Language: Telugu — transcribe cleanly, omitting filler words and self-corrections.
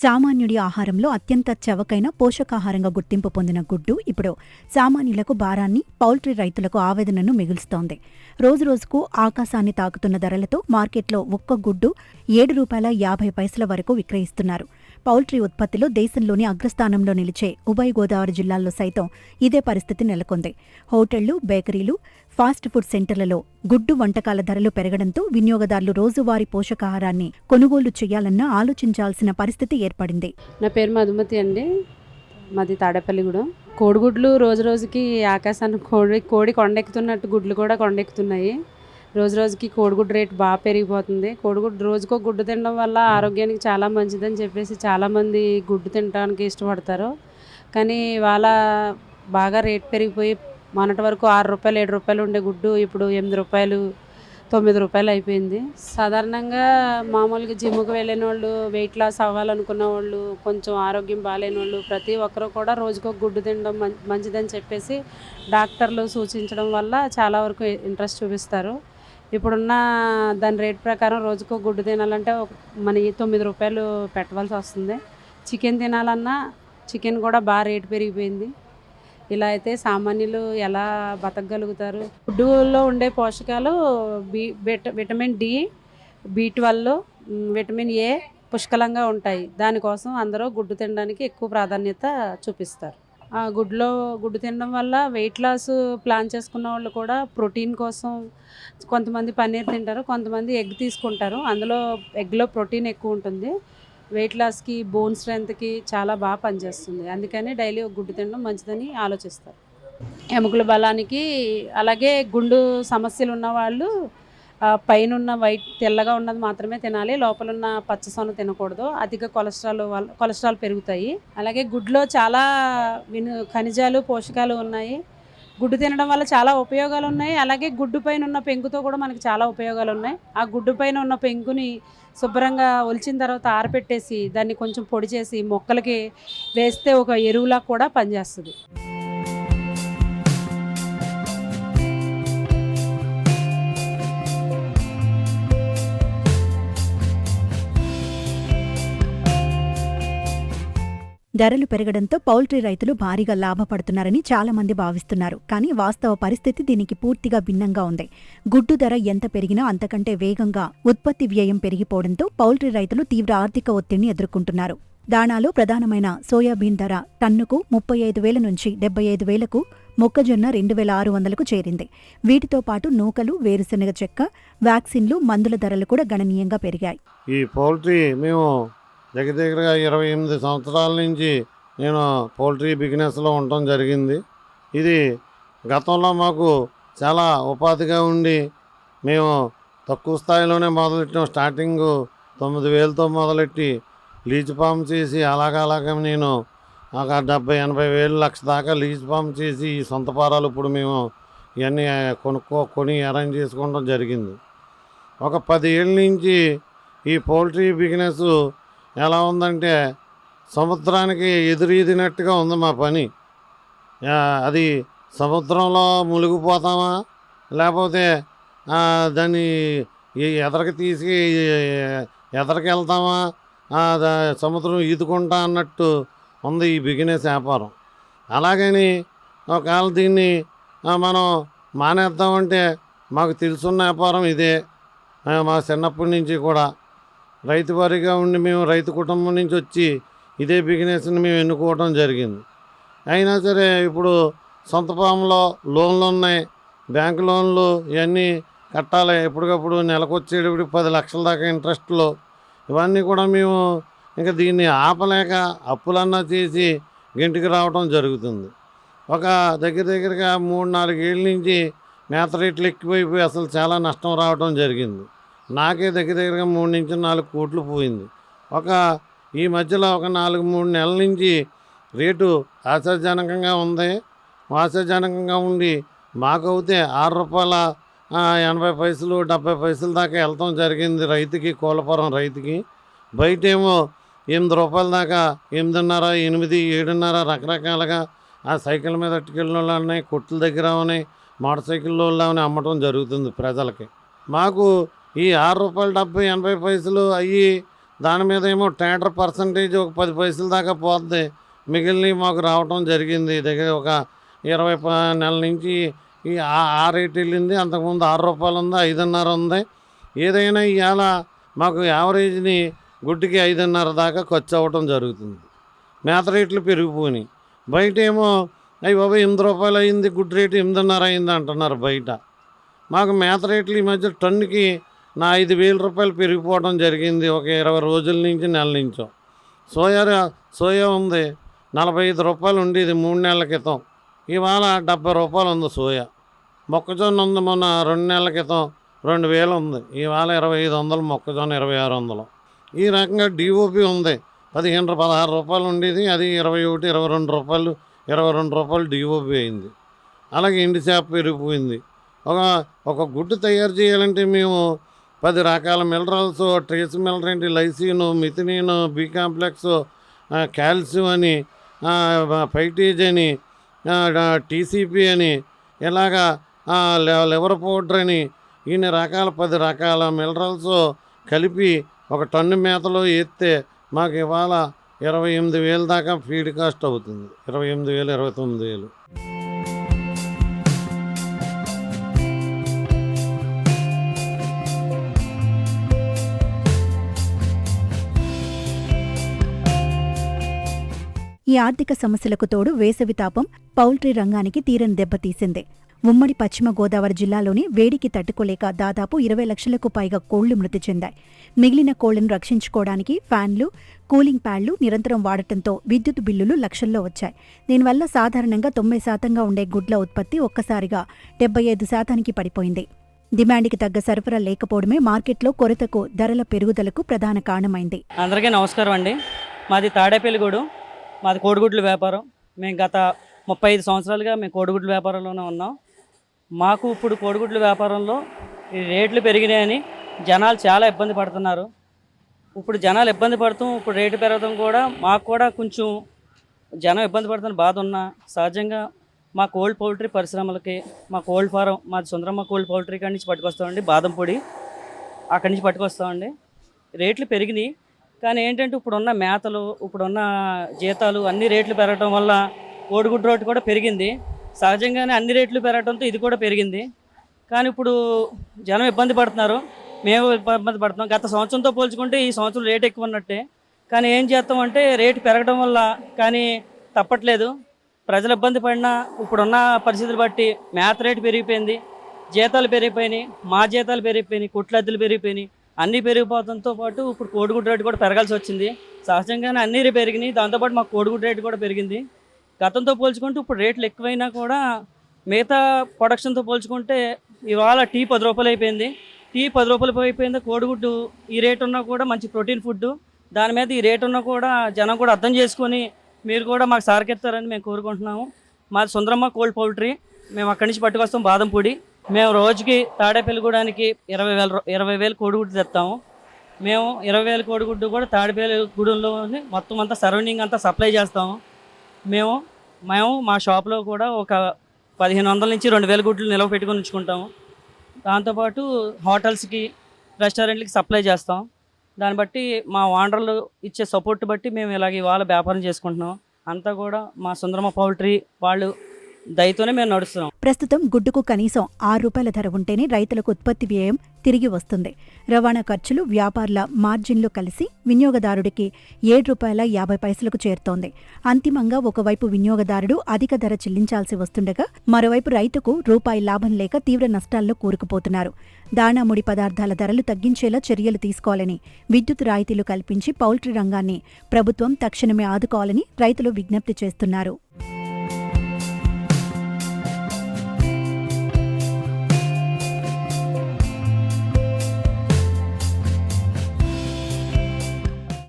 సామాన్యుడి ఆహారంలో అత్యంత చవకైన పోషకాహారంగా గుర్తింపు పొందిన గుడ్డు ఇప్పుడు సామాన్యులకు భారాన్ని, పౌల్ట్రీ రైతులకు ఆవేదనను మిగులుస్తోంది. రోజురోజుకు ఆకాశాన్ని తాకుతున్న ధరలతో మార్కెట్లో ఒక్క గుడ్డు ₹7.50 వరకు విక్రయిస్తున్నారు. పౌల్ట్రీ ఉత్పత్తిలో దేశంలోని అగ్రస్థానంలో నిలిచే ఉభయ గోదావరి జిల్లాల్లో సైతం ఇదే పరిస్థితి నెలకొంది. హోటళ్లు, బేకరీలు, ఫాస్ట్ ఫుడ్ సెంటర్లలో గుడ్డు వంటకాల ధరలు పెరగడంతో వినియోగదారులు రోజువారీ పోషకాహారాన్ని కొనుగోలు చేయాలన్నా ఆలోచించాల్సిన పరిస్థితి ఏర్పడింది. నా పేరు మధుమతి అండి. మాది తాడేపల్లిగూడెం. కోడిగుడ్లు రోజు రోజుకి ఆకాశాన్ని కోడి కొండెక్కుతున్నట్టు గుడ్లు కూడా కొండెక్కుతున్నాయి. రోజు రోజుకి కోడిగుడ్డు రేటు బాగా పెరిగిపోతుంది. కోడిగుడ్డు రోజుకో గుడ్డు తినడం వల్ల ఆరోగ్యానికి చాలా మంచిదని చెప్పేసి చాలామంది గుడ్డు తినడానికి ఇష్టపడతారు. కానీ వాళ్ళ బాగా రేటు పెరిగిపోయి మొన్నటి వరకు ₹6, ₹7 ఉండే గుడ్డు ఇప్పుడు ₹8, ₹9 అయిపోయింది. సాధారణంగా మామూలుగా జిమ్కి వెళ్ళిన వాళ్ళు, వెయిట్ లాస్ అవ్వాలనుకున్న వాళ్ళు, కొంచెం ఆరోగ్యం బాగాలేని వాళ్ళు ప్రతి ఒక్కరు కూడా రోజుకొక గుడ్డు తినడం మంచిదని చెప్పేసి డాక్టర్లు సూచించడం వల్ల చాలా వరకు ఇంట్రెస్ట్ చూపిస్తారు. ఇప్పుడున్న దాని రేట్ ప్రకారం రోజుకో గుడ్డు తినాలంటే మన ₹9 పెట్టవలసి వస్తుంది. చికెన్ తినాలన్నా చికెన్ కూడా బాగా రేటు పెరిగిపోయింది. ఇలా అయితే సామాన్యులు ఎలా బతకగలుగుతారు? గుడ్డులో ఉండే పోషకాలు vitamin D, B12, vitamin A పుష్కలంగా ఉంటాయి. దానికోసం అందరూ గుడ్డు తినడానికి ఎక్కువ ప్రాధాన్యత చూపిస్తారు. గుడ్డు తినడం వల్ల వెయిట్ లాస్ ప్లాన్ చేసుకున్న వాళ్ళు కూడా ప్రోటీన్ కోసం కొంతమంది పన్నీర్ తింటారు, కొంతమంది ఎగ్ తీసుకుంటారు. అందులో ఎగ్లో ప్రోటీన్ ఎక్కువ ఉంటుంది. వెయిట్ లాస్కి, బోన్ స్ట్రెంత్కి చాలా బాగా పనిచేస్తుంది. అందుకని డైలీ ఒక గుడ్డు తినడం మంచిదని ఆలోచిస్తారు. ఎముకల బలానికి, అలాగే గుండు సమస్యలు ఉన్నవాళ్ళు పైన తెల్లగా ఉన్నది మాత్రమే తినాలి, లోపలున్న పచ్చసొన తినకూడదు. అధిక కొలెస్ట్రాల్ పెరుగుతాయి. అలాగే గుడ్లో చాలా ఖనిజాలు, పోషకాలు ఉన్నాయి. గుడ్డు తినడం వల్ల చాలా ఉపయోగాలు ఉన్నాయి. అలాగే గుడ్డు పైన ఉన్న పెంకుతో కూడా మనకి చాలా ఉపయోగాలు ఉన్నాయి. ఆ గుడ్డు పైన ఉన్న పెంకుని శుభ్రంగా ఒలిచిన తర్వాత ఆరబెట్టేసి దాన్ని కొంచెం పొడి చేసి మొక్కలకి వేస్తే ఒక ఎరువులా కూడా పనిచేస్తుంది. ధరలు పెరగడంతో పౌల్ట్రీ రైతులు భారీగా లాభపడుతున్నారని చాలా మంది భావిస్తున్నారు. కానీ వాస్తవ పరిస్థితి దీనికి పూర్తిగా భిన్నంగా ఉంది. గుడ్డు ధర ఎంత పెరిగినా అంతకంటే వేగంగా ఉత్పత్తి వ్యయం పెరిగిపోవడంతో పౌల్ట్రీ రైతులు తీవ్ర ఆర్థిక ఒత్తిడిని ఎదుర్కొంటున్నారు. దాణాలో ప్రధానమైన సోయాబీన్ ధర టన్నుకు 35,000 నుంచి 75,000కు, మొక్కజొన్న 2,600కు చేరింది. వీటితో పాటు నూకలు, వేరుశెనగ చెక్క, వ్యాక్సిన్లు, మందుల ధరలు కూడా గణనీయంగా పెరిగాయి. ఈ పౌల్ట్రీ మేము దగ్గరగా 28 సంవత్సరాల నుంచి నేను పౌల్ట్రీ బిజినెస్లో ఉండటం జరిగింది. ఇది గతంలో మాకు చాలా ఉపాధిగా ఉండి మేము తక్కువ స్థాయిలోనే మొదలెట్టాం. స్టార్టింగ్ 9,000తో మొదలెట్టి లీజ్ ఫామ్ చేసి అలాగ నేను ఒక 70-80 వేలు, లక్ష దాకా లీజ్ ఫామ్ చేసి ఈ సొంత ఫారాలు ఇప్పుడు మేము ఇవన్నీ కొని అరేంజ్ చేసుకోవడం జరిగింది. ఒక 10 ఏళ్ళ నుంచి ఈ పౌల్ట్రీ బిజినెస్ ఎలా ఉందంటే సముద్రానికి ఎదురీదినట్టుగా ఉంది మా పని. అది సముద్రంలో మునిగిపోతామా, లేకపోతే దాన్ని ఎదరికి తీసి ఎదరికి వెళ్తామా, సముద్రం ఈదుకుంటా అన్నట్టు ఉంది ఈ బిజినెస్ వ్యాపారం. అలాగని ఒకవేళ దీన్ని మనం మానేద్దామంటే మాకు తెలుసున్న వ్యాపారం ఇదే. మా చిన్నప్పటి నుంచి కూడా రైతు వారిగా ఉండి మేము రైతు కుటుంబం నుంచి వచ్చి ఇదే బిజినెస్ని మేము ఎన్నుకోవడం జరిగింది. అయినా సరే ఇప్పుడు సొంత ఫామ్లో లోన్లు ఉన్నాయి, బ్యాంకు లోన్లు ఇవన్నీ కట్టాలి. ఎప్పటికప్పుడు నెలకొచ్చేటప్పుడు 10 లక్షల దాకా ఇంట్రెస్ట్లో ఇవన్నీ కూడా మేము ఇంకా దీన్ని ఆపలేక అప్పులన్నా చేసి గెంటికి రావడం జరుగుతుంది. ఒక దగ్గరగా 3-4 ఏళ్ళ నుంచి మేత రేట్లు ఎక్కువైపోయి అసలు చాలా నష్టం రావడం జరిగింది. నాకే దగ్గరగా 3-4 కోట్లు పోయింది. ఈ మధ్యలో ఒక 4-3 నెలల నుంచి రేటు ఆశాజనకంగా ఉంది. ఆశాజనకంగా ఉండి మాకైతే ₹6.80, ₹70 దాకా వెళ్తాం జరిగింది రైతుకి, కోళ్ళఫారం రైతుకి. బయటేమో ₹8 దాకా, 8.5, 8, 7.5 రకరకాలుగా ఆ సైకిల్ మీద అట్టుకెళ్ళిన వాళ్ళు ఉన్నాయి, కొట్ల దగ్గర ఉన్నాయి, మోటార్ సైకిల్లో వాళ్ళని అమ్మటం జరుగుతుంది ప్రజలకి. మాకు ఈ ₹6.70-80 అయ్యి దాని మీద ఏమో ట్యాటర్ పర్సంటేజ్ ఒక 10 పైసల దాకా పోద్ది, మిగిలినవి మాకు రావటం జరిగింది. దగ్గర ఒక 20 నెలల నుంచి ఆ రేట్ వెళ్ళింది. అంతకుముందు 6 రూపాయలు ఉంది, 5.5 ఉంది. ఏదైనా ఇవాళ మాకు యావరేజ్ని గుడ్డుకి 5.5 దాకా ఖర్చు అవ్వటం జరుగుతుంది. మేత రేట్లు పెరిగిపోయినాయి. బయట ఏమో అయ్యి బాబా 8 రూపాయలు అయింది, గుడ్డు రేటు 8.5 అయింది అంటున్నారు బయట. మాకు మేత రేట్లు ఈ మధ్య టన్నుకి 5,000 రూపాయలు పెరిగిపోవడం జరిగింది ఒక 20 రోజుల నుంచి, నెల నుంచో. సోయా ఉంది 45 రూపాయలు ఉండేది 3 నెలల క్రితం, ఇవాళ 70 రూపాయలు ఉంది సోయా. మొక్కజొన్న ఉంది మొన్న 2 నెలల క్రితం 2,000 ఉంది, ఇవాళ 2,500 మొక్కజొన్న 2,600. ఈ రకంగా డిఓపి ఉంది 16 రూపాయలు ఉండేది, అది 21, 22 రూపాయలు డిఓపి అయింది. అలాగే ఎండు చేప పెరిగిపోయింది. ఒక గుడ్డు తయారు చేయాలంటే మేము 10 రకాల minerals, trace mineral, lysine, methionine, B complex, calcium అని, ఫైటేజ్ అని, టీసీపీ అని, ఇలాగా లివర్ పౌడర్ అని, ఇన్ని రకాల 10 రకాల మినరల్స్ కలిపి ఒక టన్ను మేతలో వేస్తే మాకు ఇవాళ 28,000 దాకా ఫీడ్ కాస్ట్ అవుతుంది. 28,000, 29,000. ఈ ఆర్థిక సమస్యలకు తోడు వేసవి తాపం పౌల్ట్రీ రంగానికి తీరని దెబ్బతీసింది. ఉమ్మడి పశ్చిమ గోదావరి జిల్లాలోని వేడికి తట్టుకోలేక దాదాపు 20 లక్షలకు పైగా కోళ్లు మృతి చెందాయి. మిగిలిన కోళ్లను రక్షించుకోవడానికి ఫ్యాన్లు, కూలింగ్ ప్యాడ్లు నిరంతరం వాడటంతో విద్యుత్ బిల్లులు లక్షల్లో వచ్చాయి. దీనివల్ల సాధారణంగా 90% ఉండే గుడ్ల ఉత్పత్తి ఒక్కసారిగా 75% పడిపోయింది. డిమాండ్కి తగ్గ సరఫరా లేకపోవడమే మార్కెట్లో కొరతకు, ధరల పెరుగుదలకు ప్రధాన కారణమైంది. అందరికీ నమస్కారం అండి. మాది తాడేపల్లిగూడు, మాది కోడిగుడ్ల వ్యాపారం. మేము గత 35 సంవత్సరాలుగా మేము కోడిగుడ్ల వ్యాపారంలోనే ఉన్నాం. మాకు ఇప్పుడు కోడిగుడ్ల వ్యాపారంలో ఈ రేట్లు పెరిగినాయని జనాలు చాలా ఇబ్బంది పడుతున్నారు. ఇప్పుడు జనాలు ఇబ్బంది పడుతూ ఇప్పుడు రేటు పెరగడం కూడా మాకు కూడా కొంచెం జనం ఇబ్బంది పడుతున్న బాధ ఉన్నా, సహజంగా మా కోల్డ్ పౌల్ట్రీ పరిశ్రమలకి, మా కోల్డ్ ఫారం, మాది సుందరమ్మ కోల్డ్ పౌల్ట్రీ కాడి నుంచి పట్టుకొస్తామండి, బాదంపొడి అక్కడి నుంచి పట్టుకొస్తామండి. రేట్లు పెరిగినాయి, కానీ ఏంటంటే ఇప్పుడున్న మేతలు, ఇప్పుడున్న జీతాలు అన్ని రేట్లు పెరగడం వల్ల కోడిగుడ్డు రేటు కూడా పెరిగింది. సహజంగానే అన్ని రేట్లు పెరగడంతో ఇది కూడా పెరిగింది. కానీ ఇప్పుడు జనం ఇబ్బంది పడుతున్నారు, మేము ఇబ్బంది పడుతున్నాం. గత సంవత్సరంతో పోల్చుకుంటే ఈ సంవత్సరం రేటు ఎక్కువ ఉన్నట్టే. కానీ ఏం చేస్తామంటే రేటు పెరగడం వల్ల కానీ తప్పట్లేదు. ప్రజలు ఇబ్బంది పడినా ఇప్పుడున్న పరిస్థితులు బట్టి మేత రేటు పెరిగిపోయింది, జీతాలు పెరిగిపోయినాయి, మా జీతాలు పెరిగిపోయినాయి, కుట్లద్దెలు పెరిగిపోయినాయి. అన్నీ పెరిగిపోవడంతో పాటు ఇప్పుడు కోడిగుడ్డు రేటు కూడా పెరగాల్సి వచ్చింది. సహజంగానే అన్నీ పెరిగినాయి, దాంతోపాటు మాకు కోడిగుడ్డు రేటు కూడా పెరిగింది. గతంతో పోల్చుకుంటే ఇప్పుడు రేట్లు ఎక్కువైనా కూడా మిగతా ప్రొడక్షన్తో పోల్చుకుంటే ఇవాళ టీ 10 రూపాయలు అయిపోయింది. టీ 10 రూపాయలు అయిపోయింది. కోడిగుడ్డు ఈ రేటు ఉన్నా కూడా మంచి ప్రోటీన్ ఫుడ్, దాని మీద ఈ రేటు ఉన్నా కూడా జనం కూడా అర్థం చేసుకొని మీరు కూడా మాకు సహకరిస్తారని మేము కోరుకుంటున్నాము. మాది సుందరమ్మ కోల్డ్ పౌల్ట్రీ, మేము అక్కడి నుంచి పట్టుకొస్తాం బాదంపొడి. మేము రోజుకి తాడేపల్లిగూడానికి 20,000 కోడిగుడ్డు తెస్తాము. మేము 20,000 కోడిగుడ్డు కూడా తాడేపల్లిగూడెంలో మొత్తం అంతా సరౌండింగ్ అంతా సప్లై చేస్తాము. మేము మా షాప్లో కూడా ఒక 1,500 నుంచి 2,000 గుడ్లు నిల్వ పెట్టుకొని ఉంచుకుంటాము. దాంతోపాటు హోటల్స్కి, రెస్టారెంట్లకి సప్లై చేస్తాం. దాన్ని బట్టి మా ఓనర్లు ఇచ్చే సపోర్ట్ బట్టి మేము ఇలాగ ఇవాళ వ్యాపారం చేసుకుంటున్నాం. అంతా కూడా మా సుందరమ్మ పౌల్ట్రీ వాళ్ళు దయతోనే మేము నడుస్తున్నాం. ప్రస్తుతం గుడ్డుకు కనీసం 6 రూపాయల ధర ఉంటేనే రైతులకు ఉత్పత్తి వ్యయం తిరిగి వస్తుంది. రవాణా ఖర్చులు, వ్యాపారుల మార్జిన్లు కలిసి వినియోగదారుడికి 7 రూపాయల 50 పైసలకు చేరుతోంది. అంతిమంగా ఒకవైపు వినియోగదారుడు అధిక ధర చెల్లించాల్సి వస్తుండగా, మరోవైపు రైతుకు రూపాయి లాభం లేక తీవ్ర నష్టాల్లో కూరుకుపోతున్నారు. దాణా ముడి పదార్థాల ధరలు తగ్గించేలా చర్యలు తీసుకోవాలని, విద్యుత్ రాయితీలు కల్పించి పౌల్ట్రీ రంగాన్ని ప్రభుత్వం తక్షణమే ఆదుకోవాలని రైతులు విజ్ఞప్తి చేస్తున్నారు.